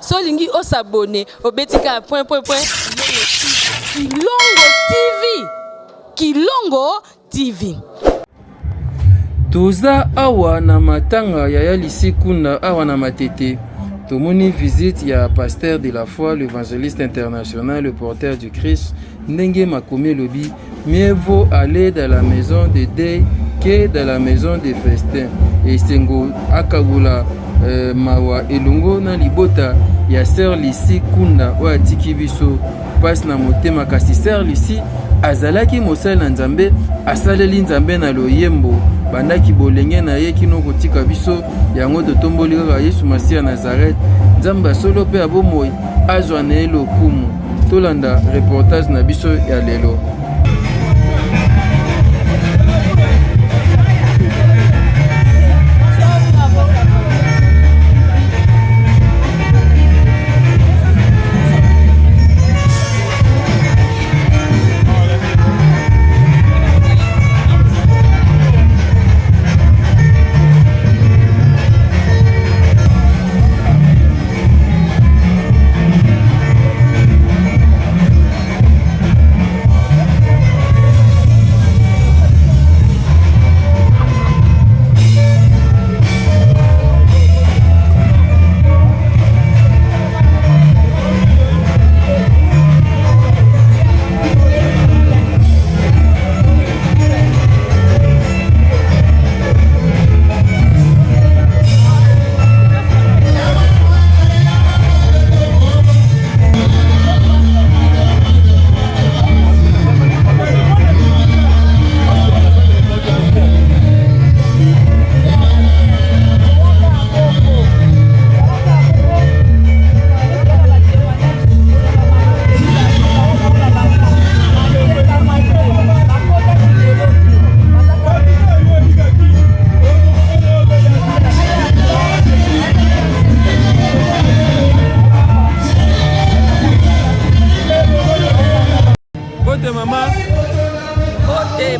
Solingi o s'abonner au betika point. Kilongo TV. Kilongo TV. Toza awa na matanga ya lisikuna awa na matete. Tomoni visite ya pasteur de la foi, l'évangéliste international, le porteur du Christ, Ndenge Makomi Lobi. Mieux vaut aller dans la maison de deuil que dans la maison de festin. Et Sengo Akagula mawa elongo na libota ya sœur Lisi Kunda wa tiki biso passe na motema kasi sœur Lisi azalaki mosala na Nzambe asaleli Nzambe na loyembo bandaki bolenge na ye kino kotika biso yango totomboli kaka Yesu Masiya Nazareth Nzambe solo pe abomoi azwa na elo kumu tolanda reportage na biso ya lelo.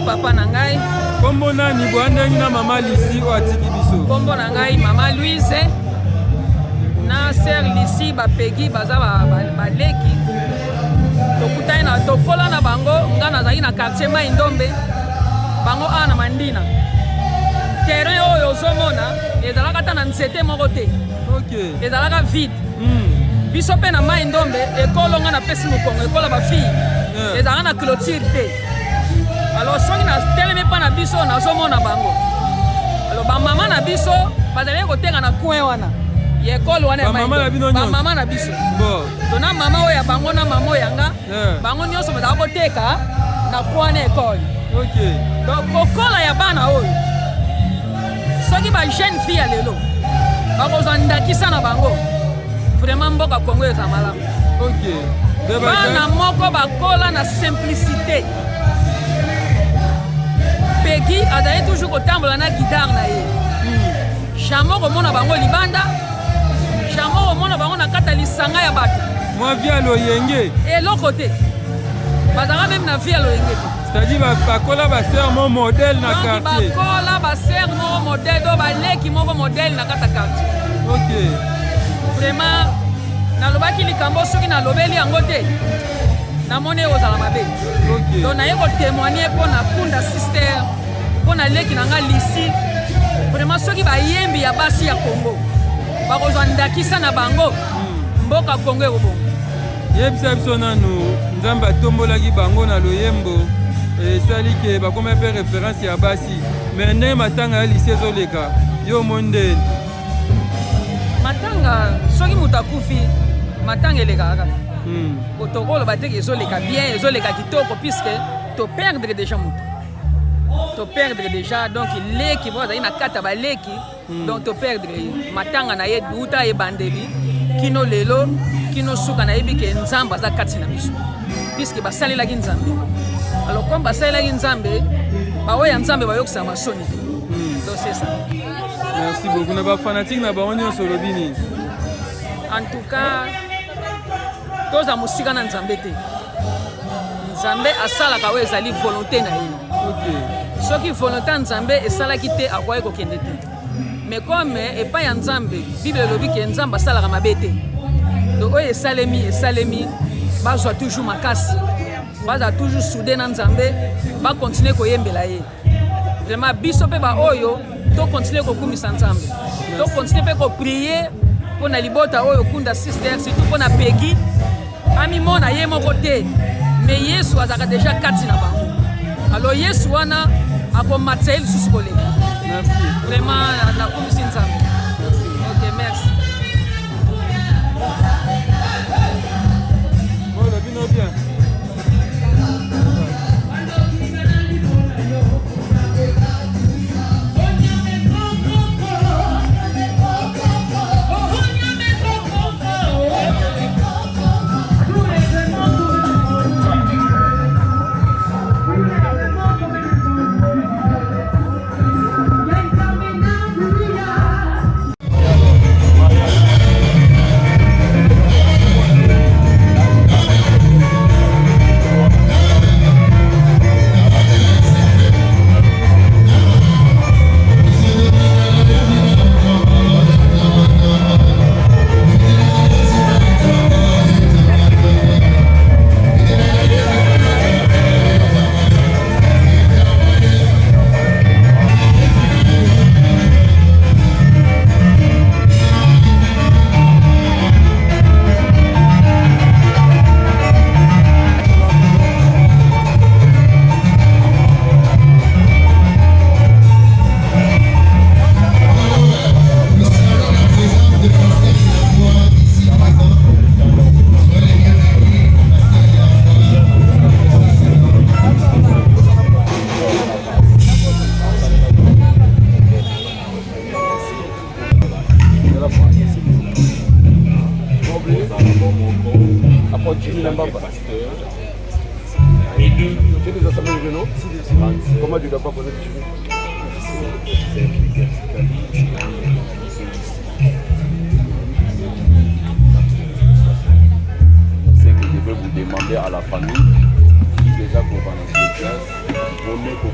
Papa nangai kombo nani boandani na mama Lisi o atiki biso kombo nangai mama Louise na sœur Lisi bapegi baza baleki tokutai na tokola na bango ngana zali na quartier Mai Ndombe bango ana Mandina terrain oyo ozomona ezalaka ta na nzete moko te ezalaka vide biso pe na Mai Ndombe ekolo nga na pesi mokongo ekola ba fille ezalaka na clôture te. Alors soki na teleme pa na biso nazomona bango. Alors ba mama na biso bazali kotenga na coin wana. Ye ekolo wana ya ba mama na biso. Bon. Dona mama oya bango na mama yanga. Bango nyonso bazali koteka na coin na ekolo. OK. Donc kokola ya bana oyo. Soki ba jeune fille ya lelo. Bakozwa ndakisa na bango. Vraiment mboka Kongo eza malamu. OK. Bana moko bakola na simplicité. Pegi azali toujours kotambola na guitare na ye. Chamo komona bango libanda. Chamo komona bango na kata lisanga ya bato. Moi via loyenge. Eloko te. Bazala même na via loyenge. C'est-à-dire bakola ba sœur mon modèle na quartier. Bakola ba sœur mon modèle do baleki moko modèle na kata quartier. OK. Vraiment na lobaki likambo soki na lobeli yango te. Namone ozala mabe. OK. Donc na yeko témoigner pour na kunda sister, pour na leki na nga Lisi. Vraiment soki ba yembi ya basi ya Congo. Ba kozwa ndakisa na bango. Mboka Congo ebo. Yebisa biso nanu Nzambe atombolaki bango na loyembo esali ke bakoma pe référence ya basi. Mais ndenge matanga ya Lisi ezoleka yo monde. Matanga soki mutakufi matanga elekaka. Protocole bateki ezoleka bien, ezoleka kitoko puisque to perdre déjà mutu. To perdre déjà donc leki boza ina kata ba leki donc to perdre matanga na ye duta e bandeli kino lelo kino suka na yebi ke Nzamba za kati na biso. Puisque basalela ki Nzambe. Alors comme basalela ki Nzambe, ba oya Nzambe ba yokisa masoni. Donc c'est ça. Merci beaucoup na ba fanatique na ba onyo solo bini. En tout cas toza musika na Nzambe te. Nzambe asalaka we ezali volonté na ye. OK. Soki volonté Nzambe esalaki te akoye kokende te. Mais comme epai ya Nzambe, Bible elobi ke Nzambe asalaka mabe te. donc oyo esalemi bazwa toujours makasi baza toujours soudé na nzambe bakontinue koyembela ye vraiment biso mpe baoyo tokontinue kokumisa nzambe tokontinue mpe koprie mpo na libota oyo kunda sister surtout mpo na pegi amimona ye moko te me yesu azalaka deja kati na bango alors yesu wana akomatisa ye lisusu koleka vraiment nakumisi nzambe ok merci Comment tu ne dois pas poser de cheveux? C'est que je vais vous demander à la famille qui déjà pour pendant cette classe, pour ne pas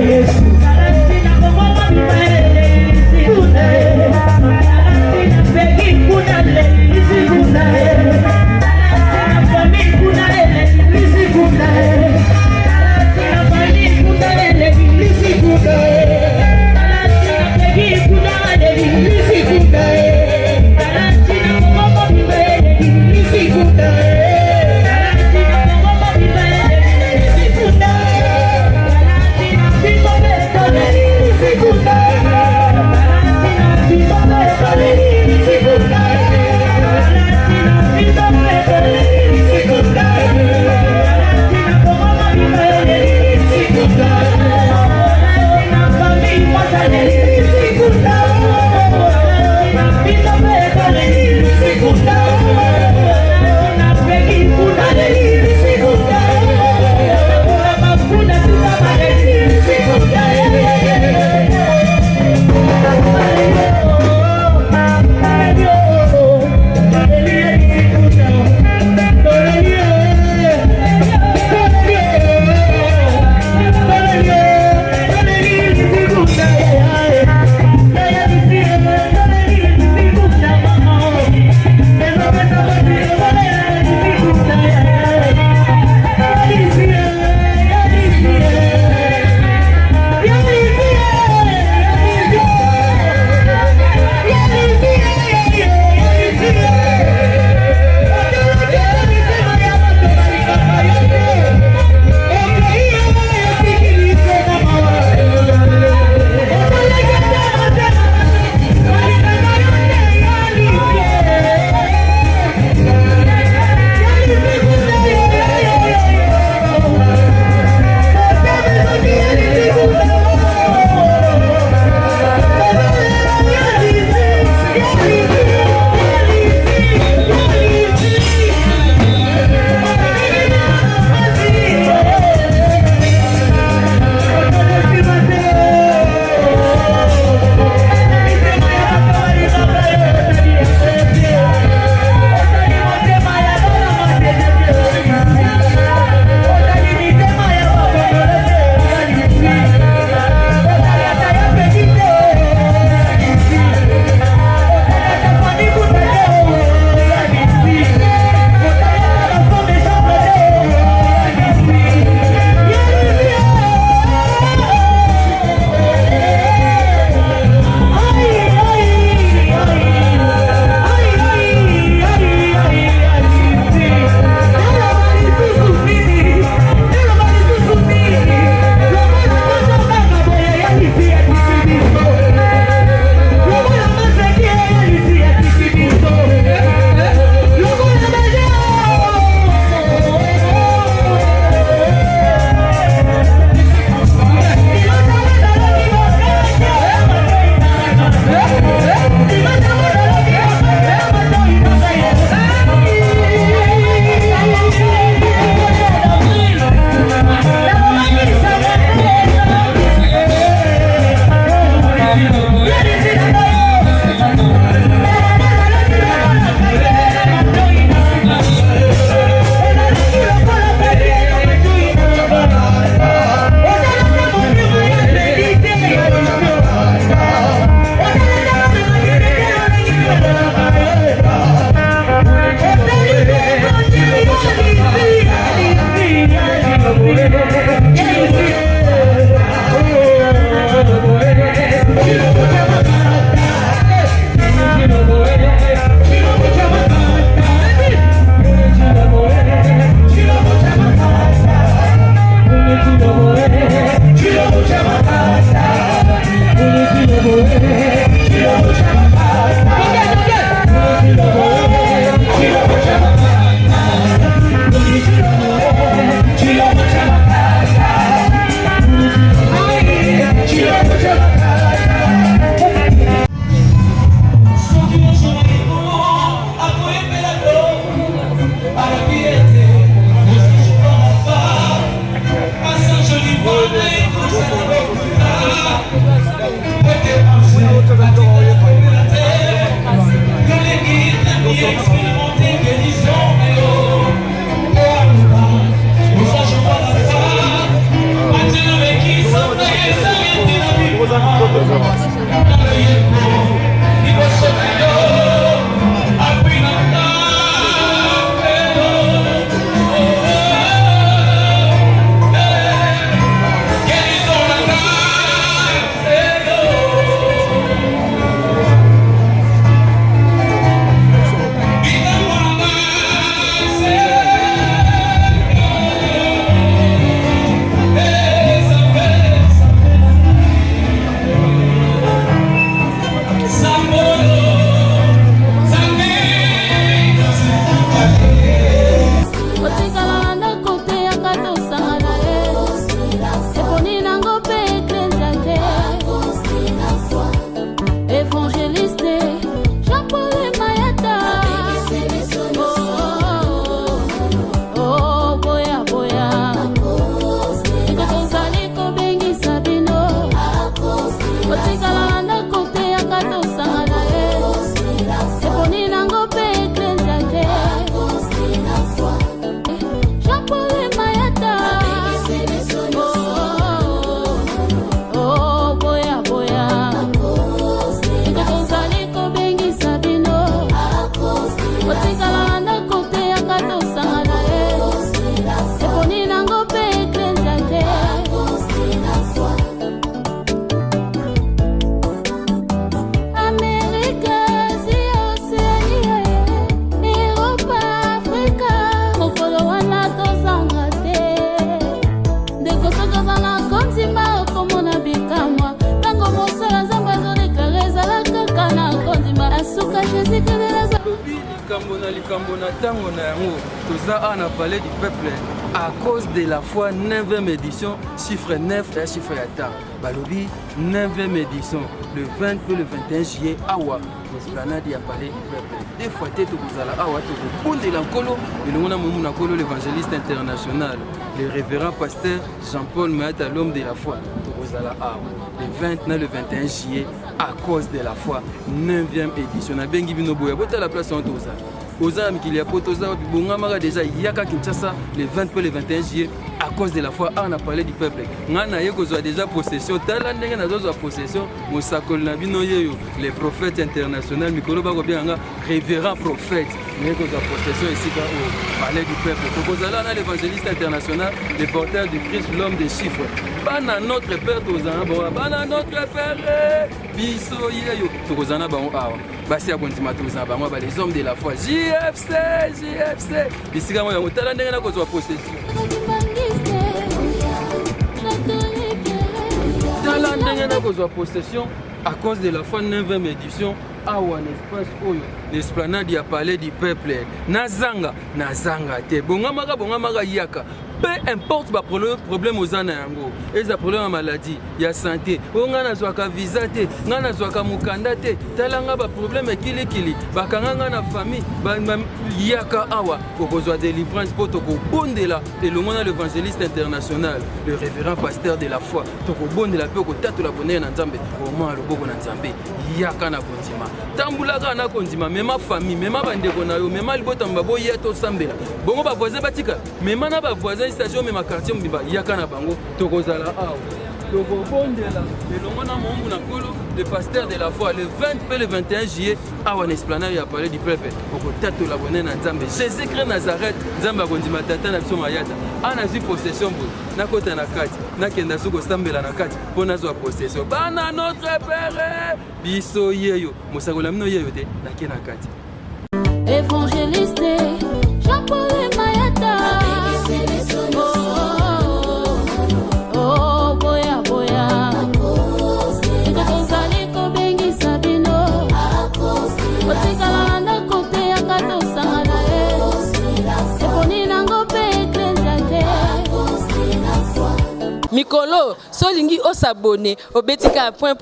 Yes. On a parlé du peuple à cause de la foi 9e édition, chiffre 9 et chiffre yata. Balobi 9e édition, le 20 et le 21 juillet, Awa, l'esplanade a parlé du peuple. Des fois, tu as Awa, tu as de l'Ankolo, et le Mona Kolo, l'évangéliste international, le révérend pasteur Jean-Paul Maata, l'homme de la foi. Le 20 et le 21 juillet, à cause de la foi 9e édition. On a bien guiné à la place en Tosa. Aux âmes qu'il y a Potosa, Bongamaga déjà Yaka Kinshasa, le 20 et le 21 juillet, à cause de la foi, on a parlé du peuple. On a déjà possession, possession, les prophètes internationaux, Mikolo Bagobianga, révérend prophète, mais qu'on a possession ici au palais du peuple. Donc, on a l'évangéliste international, le porteur du Christ, l'homme des chiffres. Pas notre père, pas notre père, Bisso Yeyo, Tozana Baon Awa. Basi ya kontima tozana bango ba les hommes de la foi. JFC. Bisika mo ya motala ndenge na kozwa possession. Tala ndenge na kozwa possession à cause de la foi 9e édition. Awa l'espace oyo l'esplanade ya palais du peuple. Nazanga te. Bongamaka yaka. Peu importe ba problème aux ana yango. Eza problème à maladie, ya santé. Onga na zwaka visa te, nga na zwaka mukanda te. Talanga ba problème kili. Bakanga na famille, ba yaka awa kokozwa délivrance poto ko bondela et le monde l'évangéliste international, le révérend pasteur de la foi. Toko bondela pe ko tatola bonheur na Nzambe. Oma loboko na Nzambe. Yaka na kontima. Tambulaka na kontima, mema famille, mema bandeko na yo, mema libota mbabo yeto sambela. Bongo ba voisin batika, mema na ba voisin station mais ma quartier mbiba yakana bango tokozala awa tokobondela elongona mongu na kolo le pasteur de la foi le 20 et le 21 juillet awa na esplanade ya parler du peuple okotatola bonheur na Nzambe Jésus-Christ Nazareth Nzambe akondima tata na biso mayata ana zwi possession boye nakota na kati nakenda soko sambela na kati mpo nazwa possession bana notre père biso yeyo mosakola mino yeyo te nake na kati évangéliste Jean-Paul Mayata. Mikolo, solingi osabone, obetika point.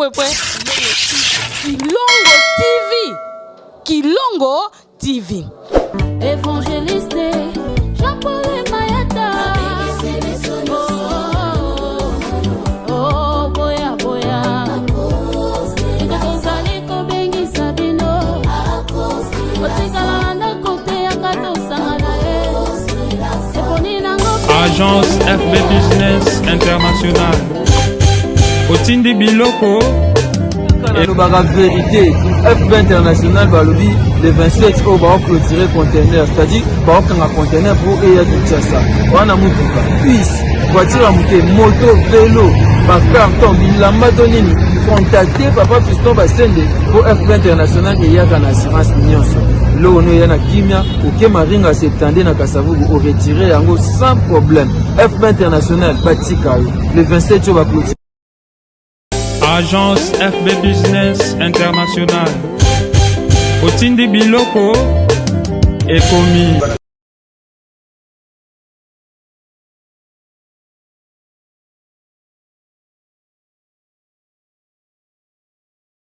Kilongo TV. Évangéliste Jean-Paul Mayata. Agence FB Business International. Otindi Biloko. La vérité, FB International balobi le 27 au va clôturer conteneur, c'est-à-dire va prendre un conteneur pour aider Kinshasa. On a mutuka, puisse voiture à monter, moto, vélo, par carton, bilamba donini, contacter papa Fiston Basende pour FB International et yaka na assurance nyonso. Lo ono yana kimia, oke maringa septande na Kasavubu au retirer yango sans problème. FB International batika le 27 au va clôturer. Agence FB Business International. Otindi Biloko et commis.